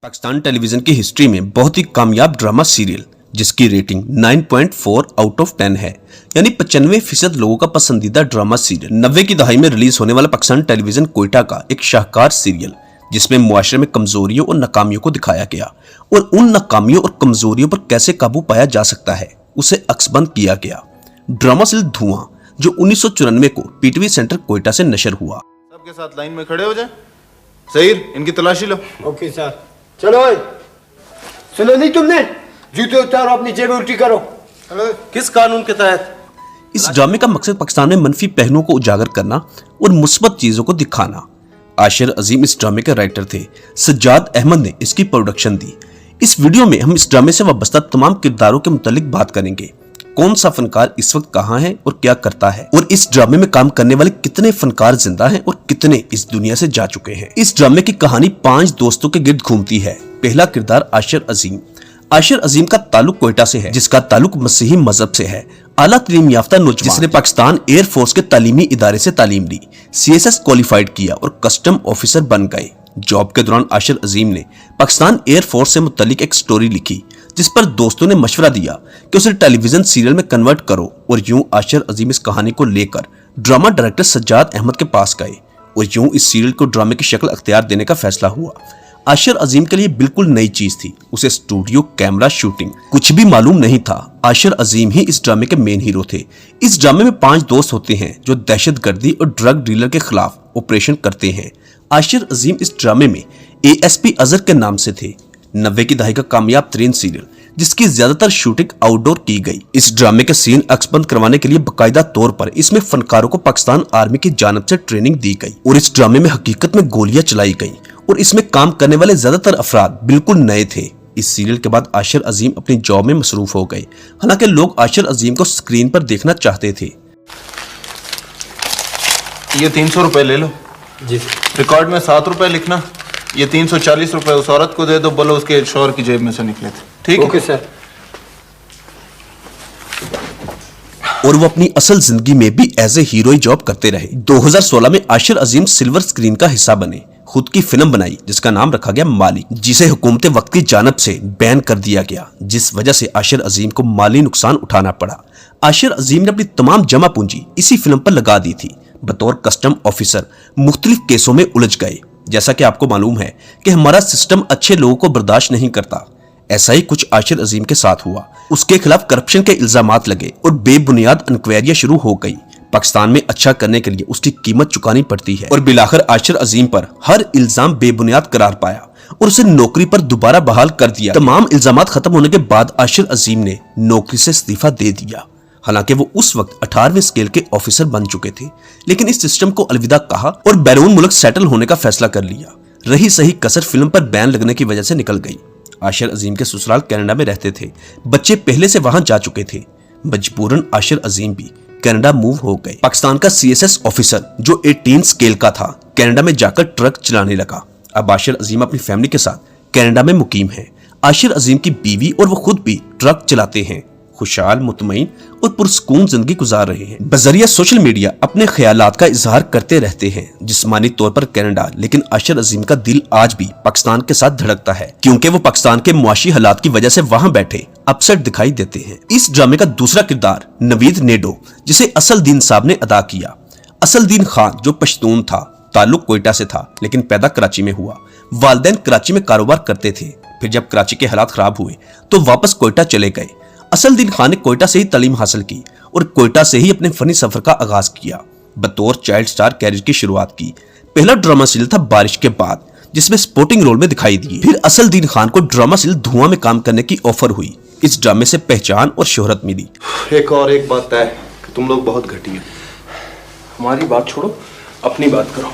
Pakistan television की history में बहुत ही कामयाब ड्रामा सीरियल जिसकी रेटिंग 9.4 आउट ऑफ 10 है, यानी 95% लोगों का पसंदीदा ड्रामा सीरियल। 90 की दहाई में रिलीज होने वाला पाकिस्तान टेलीविजन कोयटा का एक शाहकार सीरियल जिसमें मुआशरे में कमजोरियों और नाकामियों को दिखाया गया और उन नाकामियों और कमजोरियों पर कैसे काबू पाया जा सकता है उसे अक्सबंद किया गया। ड्रामा सीरियल धुआं जो 1994 को पीटीवी सेंटर कोयटा से नशर हुआ। सबके साथ लाइन में खड़े हो जाए। सहीर, इनकी तलाशी लो। Okay sir. चलो सुनो नहीं तुमने, जूते उतारो, अपनी जेब उल्टी करो। किस कानून के तहत? इस ड्रामे का मकसद पाकिस्तान में मनफी पहलुओं को उजागर करना और मुस्बत चीजों को दिखाना। आशिर अजीम इस ड्रामे के राइटर थे। सज्जाद अहमद ने इसकी प्रोडक्शन दी। इस वीडियो में हम इस ड्रामे से वाबस्ता तमाम किरदारों के मुतालिक बात करेंगे। कौन सा फनकार इस वक्त कहाँ है और क्या करता है, और इस ड्रामे में काम करने वाले कितने फनकार जिंदा हैं और कितने इस दुनिया से जा चुके हैं। इस ड्रामे की कहानी 5 दोस्तों के गिर्द घूमती है। पहला किरदार आशिर अजीम। आशिर अजीम का ताल्लुक कोयटा से है, जिसका ताल्लुक मसीही मजहब से है। आला तलीम याफ्ता नौजवान जिसने पाकिस्तान एयरफोर्स के तालीमी इदारे से तालीम ली, CSS क्वालिफाइड किया और कस्टम ऑफिसर बन गए। जॉब के दौरान आशिर अजीम ने पाकिस्तान एयरफोर्स से मुतालिक एक स्टोरी लिखी जिस पर दोस्तों ने मशवरा दिया कि उसे टेलीविजन सीरियल में कन्वर्ट करो, और यूं आशिर अजीम इस कहानी को लेकर ड्रामा डायरेक्टर सज्जाद अहमद के पास गए और यूं इस सीरियल को ड्रामे की शक्ल अख्तियार देने का फैसला हुआ। आशिर अजीम के लिए बिल्कुल नई चीज थी। उसे स्टूडियो, कैमरा, शूटिंग कुछ भी मालूम नहीं था। आशिर अजीम ही इस ड्रामे के मेन हीरो थे। इस ड्रामे में 5 दोस्त होते हैं जो दहशतगर्दी और ड्रग डीलर के खिलाफ ऑपरेशन करते हैं। आशिर अजीम इस ड्रामे में ASP अजहर के नाम से थे। 90 की दहाई का कामयाब तरीन सीरियल जिसकी ज्यादातर शूटिंग आउटडोर की गई। इस ड्रामे के सीन अक्सबंद करवाने के लिए बाकायदा तौर पर इसमें फनकारों को पाकिस्तान आर्मी की जानिब से ट्रेनिंग दी गई और इस ड्रामे में हकीकत में गोलियां चलाई गई और इसमें काम करने वाले ज्यादातर अफराद बिल्कुल नए थे। इस सीरियल के बाद आशिर अजीम अपनी जॉब में मसरूफ हो गए। हालांकि लोग आशिर अजीम को स्क्रीन पर देखना चाहते थे। ये 300 रुपए ले लो जी। रिकॉर्ड में 7 रुपए लिखना। ये 340 रुपए उस औरत को दे दो, बोलो उसके शोहर की जेब में से निकले थे। ठीक है? Okay sir. और वो अपनी असल जिंदगी में भी एज ए हीरो ही जॉब करते रहे। 2016 में आशिर अजीम सिल्वर स्क्रीन का हिस्सा बने। खुद की फिल्म बनाई जिसका नाम रखा गया मालिक, जिसे हुकूमत वक्त की जानब से बैन कर दिया गया, जिस वजह से आशिर अजीम को माली नुकसान उठाना पड़ा। आशिर अजीम ने अपनी तमाम जमा पूंजी इसी फिल्म पर लगा दी थी। बतौर कस्टम ऑफिसर मुख्तलिफ केसों में उलझ गए। जैसा कि आपको मालूम है कि हमारा सिस्टम अच्छे लोगों को बर्दाश्त नहीं करता। ऐसा ही कुछ आशिर अजीम के साथ हुआ। उसके खिलाफ करप्शन के इल्जामात लगे और बेबुनियाद इंक्वायरियां शुरू हो गई। पाकिस्तान में अच्छा करने के लिए उसकी कीमत चुकानी पड़ती है और बिलाखिर आशिर अजीम पर हर इल्जाम बेबुनियाद करार पाया और उसे नौकरी पर दोबारा बहाल कर दिया। तमाम इल्जामात खत्म होने के बाद आशिर अजीम ने नौकरी से इस्तीफा दे दिया। हालांकि वो उस वक्त 18वें स्केल के ऑफिसर बन चुके थे, लेकिन इस सिस्टम को अलविदा कहा और बैरून मुल्क सेटल होने का फैसला कर लिया। रही सही कसर फिल्म पर बैन लगने की वजह से निकल गई। आशिर अजीम के ससुराल कनाडा में रहते थे। बच्चे पहले से वहां जा चुके थे। मजबूरन आशिर अजीम भी कनाडा मूव हो गए। पाकिस्तान का CSS ऑफिसर जो 18 स्केल का था, कनाडा में जाकर ट्रक चलाने लगा। अब आशिर अजीम अपनी फैमिली के साथ कनाडा में मुकीम है। आशिर अजीम की बीवी और वो खुद भी ट्रक चलाते हैं। खुशहाल, मुतमईन और पुरसकून जिंदगी गुजार रहे हैं। बजरिया सोशल मीडिया अपने ख्यालात का इजहार करते रहते हैं। जिस्मानी तौर पर कनाडा, लेकिन आशिर अजीम का दिल आज भी पाकिस्तान के साथ धड़कता है, क्योंकि वो पाकिस्तान के मुआशी हालात की वजह से वहां बैठे अपसेट दिखाई देते हैं। इस ड्रामे का दूसरा किरदार नवीद नेडो, जिसे असलदीन साहब ने अदा किया। असलदीन खान जो पश्तून था, ताल्लुक कोयटा से था लेकिन पैदा कराची में हुआ। वालिदैन कराची में कारोबार करते थे। फिर जब कराची के हालात खराब हुए तो वापस कोयटा चले गए। असलदीन खान ने कोयटा से ही तालीम हासिल की और कोयटा से ही अपने फनी सफर का आगाज किया। बतौर चाइल्ड स्टार कैरियर की शुरुआत की। पहला ड्रामा सीरियल था बारिश के बाद, जिसमें स्पोर्टिंग रोल में दिखाई दिए। फिर असलदीन खान को ड्रामा सीरियल धुआं में काम करने की ऑफर हुई। इस ड्रामे से पहचान और शोहरत मिली। एक बात है कि तुम लोग बहुत घटिया। हमारी बात छोड़ो, अपनी बात करो।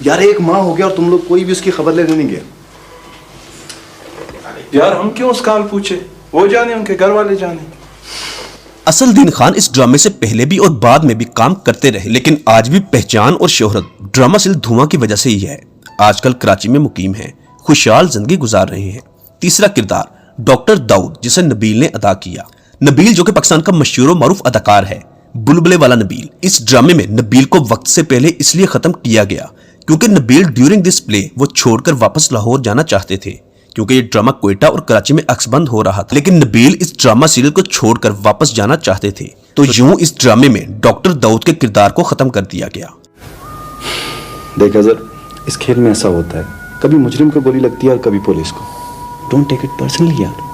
यार 1 माह हो गया और तुम लोग कोई भी उसकी खबर लेने नहीं गए। यार हम क्यों उसका हाल पूछे? वो जाने, उनके घर वाले जाने। असलदीन खान इस ड्रामे से पहले भी और बाद में भी काम करते रहे, लेकिन आज भी पहचान और शोहरत ड्रामा सीरियल धुआं की वजह से ही है। आजकल कराची में मुकीम है, खुशहाल जिंदगी गुजार रहे हैं। तीसरा किरदार डॉक्टर दाऊद, जिसे नबील ने अदा किया। नबील जो कि पाकिस्तान का मशहूर और मारूफ अदाकार है, बुलबुले वाला नबील। इस ड्रामे में नबील को वक्त से पहले इसलिए खत्म किया गया क्योंकि नबील ड्यूरिंग दिस प्ले वो छोड़कर वापस लाहौर जाना चाहते थे, क्योंकि ये ड्रामा क्वेटा और कराची में अक्सबंद हो रहा था। लेकिन नबील इस ड्रामा सीरियल को छोड़कर वापस जाना चाहते थे, तो यूं इस ड्रामे में डॉक्टर दाऊद के किरदार को खत्म कर दिया गया। देख अजहर, इस खेल में ऐसा होता है, कभी मुजरिम को गोली लगती है और कभी पुलिस को। डोंट टेक इट पर्सनली यार।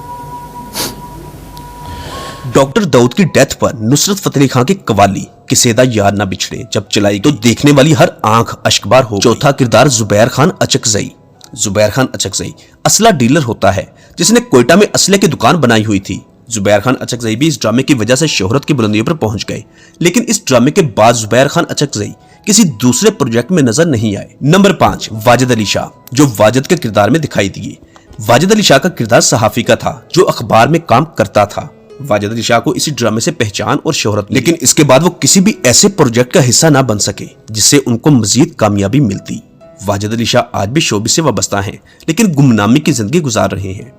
डॉक्टर दाऊद की डेथ पर नुसरत फतेह अली खान की कवाली किसेदा यार ना बिछड़े जब चलाई तो देखने वाली हर आंख अश्कबार हो। चौथा किरदार जुबैर खान अचकजई। जुबैर खान अचकजई असला डीलर होता है जिसने क्वेटा में असले की दुकान बनाई हुई थी। जुबैर खान अचकजई भी इस ड्रामे की वजह से शोहरत की बुलंदियों पर पहुंच गए, लेकिन इस ड्रामे के बाद जुबैर खान अचकजई किसी दूसरे प्रोजेक्ट में नजर नहीं आए। नंबर 5 वाजिद अली शाह, जो वाजिद के किरदार में दिखाई दिए। वाजिद अली शाह का किरदार सहाफी का था जो अखबार में काम करता था। वाजिद अली शाह को इसी ड्रामे से पहचान और शोहरत, लेकिन इसके बाद वो किसी भी ऐसे प्रोजेक्ट का हिस्सा ना बन सके जिससे उनको मजीद कामयाबी मिलती। वाजिद अली शाह आज भी शोबिस से वाबस्ता हैं, लेकिन गुमनामी की जिंदगी गुजार रहे हैं।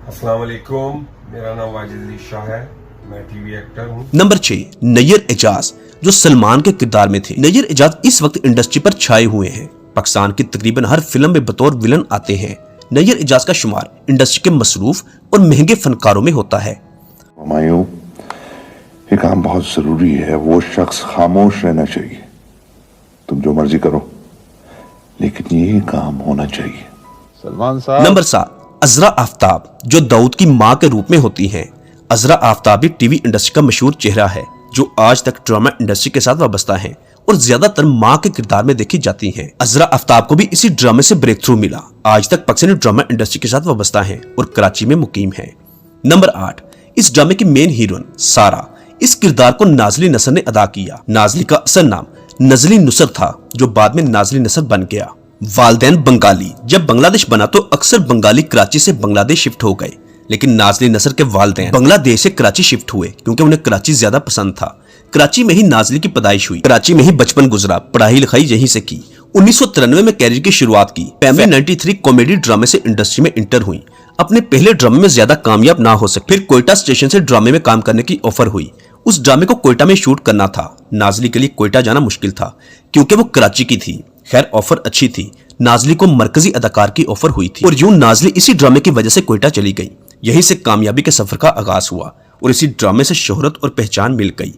अस्सलाम वालेकुम, मेरा नाम वाजिद अली शाह है, मैं टीवी एक्टर हूँ। नंबर 6 नैयर एजाज, जो सलमान के किरदार में थे। नैयर एजाज इस वक्त इंडस्ट्री पर छाए हुए हैं। पाकिस्तान की तकरीबन हर फिल्म में बतौर विलन आते हैं। नैयर एजाज का शुमार इंडस्ट्री के मसरूफ और महंगे फनकारों में होता है। हुमायूं, ये काम बहुत जरूरी है, वो शख्स खामोश रहना चाहिए। तुम जो मर्जी करो, लेकिन ये काम होना चाहिए। सलमान साहब। नंबर 7 अजरा आफ्ताब, जो दाऊद की मां के रूप में होती हैं। अजरा आफ्ताब भी टीवी इंडस्ट्री का मशहूर चेहरा है जो आज तक ड्रामा इंडस्ट्री के साथ वाबस्ता है और ज्यादातर मां के किरदार में देखी जाती हैं। अजरा आफ्ताब को भी इसी ड्रामे से ब्रेक थ्रू मिला। आज तक पाकिस्तानी ड्रामा इंडस्ट्री के साथ वाबस्ता है और कराची में मुकीम है। नंबर 8 इस ड्रामे की मेन हीरोइन सारा। इस किरदार को नाजली नसर ने अदा किया। नाजली का असल नाम नजली नुसर था जो बाद में नाजली नसर बन गया। वालदैन बंगाली। जब बांग्लादेश बना तो अक्सर बंगाली कराची से बांग्लादेश शिफ्ट हो गए, लेकिन नाजली नसर के वालदैन बांग्लादेश से कराची शिफ्ट हुए क्योंकि उन्हें कराची ज्यादा पसंद था। कराची में ही नाजली की पैदाइश हुई, कराची में ही बचपन गुजरा, पढ़ाई लिखाई यहीं से की। 1993 में कैरियर की शुरुआत की। फैमिली 93 कॉमेडी ड्रामे से इंडस्ट्री में इंटर हुई। अपने पहले ड्रामे में ज्यादा कामयाब ना हो सके, फिर क्वेटा स्टेशन से ड्रामे में काम करने की ऑफर हुई। उस ड्रामे को क्वेटा में शूट करना था। नाजली के लिए क्वेटा जाना मुश्किल था क्योंकि वो कराची की थी। खैर ऑफर अच्छी थी। नाजली को मरकजी अदाकार की ऑफर हुई थी और यूं नाजली इसी ड्रामे की वजह से क्वेटा चली गई। यहीं से कामयाबी के सफर का आगाज हुआ और इसी ड्रामे से शोहरत और पहचान मिल गई।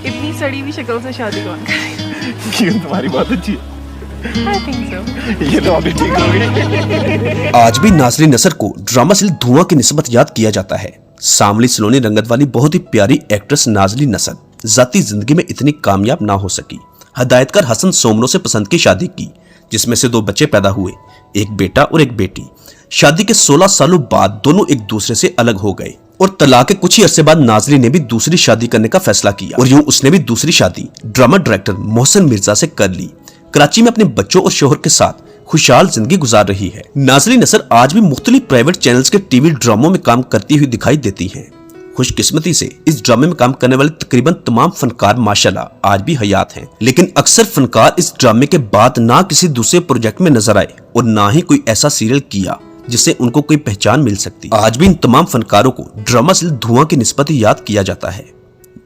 इतनी सड़ी हुई शक्ल से शादी कौन करेगा? क्यों, तुम्हारी बात अच्छी है। I think so. ये तो अभी ठीक हो गई। आज भी नाजली नसर को ड्रामा से धुआं की निस्बत याद किया जाता है। सांवली सलोनी रंगत वाली बहुत ही प्यारी एक्ट्रेस नाजली नसर जाती जिंदगी में इतनी कामयाब ना हो सकी। हदायतकार हसन सोमरो से पसंद की शादी की, जिसमें से 2 बच्चे पैदा हुए, एक बेटा और एक बेटी। शादी के 16 सालों बाद दोनों एक दूसरे से अलग हो गए और तलाक के कुछ ही अरसे बाद नाजली ने भी दूसरी शादी करने का फैसला किया और यूं उसने भी दूसरी शादी ड्रामा डायरेक्टर मोहसिन मिर्जा से कर ली। कराची में अपने बच्चों और शोहर के साथ खुशहाल जिंदगी गुजार रही है। नाजली नसर आज भी मुख्तलिफ प्राइवेट चैनल्स के टीवी ड्रामों में काम करती हुई दिखाई देती हैं। खुशकिस्मती से इस ड्रामे में काम करने वाले तकरीबन तमाम फनकार माशाल्लाह आज भी हयात हैं, लेकिन अक्सर फनकार इस ड्रामे के बाद ना किसी दूसरे प्रोजेक्ट में नजर आए और ना ही कोई ऐसा सीरियल किया जिससे उनको कोई पहचान मिल सकती। आज भी इन तमाम फनकारों को ड्रामा से धुआं की निस्बत याद किया जाता है।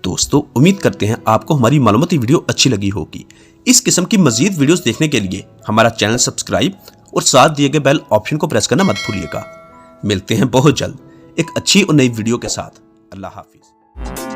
दोस्तों, उम्मीद करते हैं आपको हमारी मालूमाती वीडियो अच्छी लगी होगी। इस किस्म की मजीद वीडियोस देखने के लिए हमारा चैनल सब्सक्राइब और साथ दिए गए बेल ऑप्शन को प्रेस करना मत भूलिएगा। मिलते हैं बहुत जल्द एक अच्छी और नई वीडियो के साथ। अल्लाह हाफिज।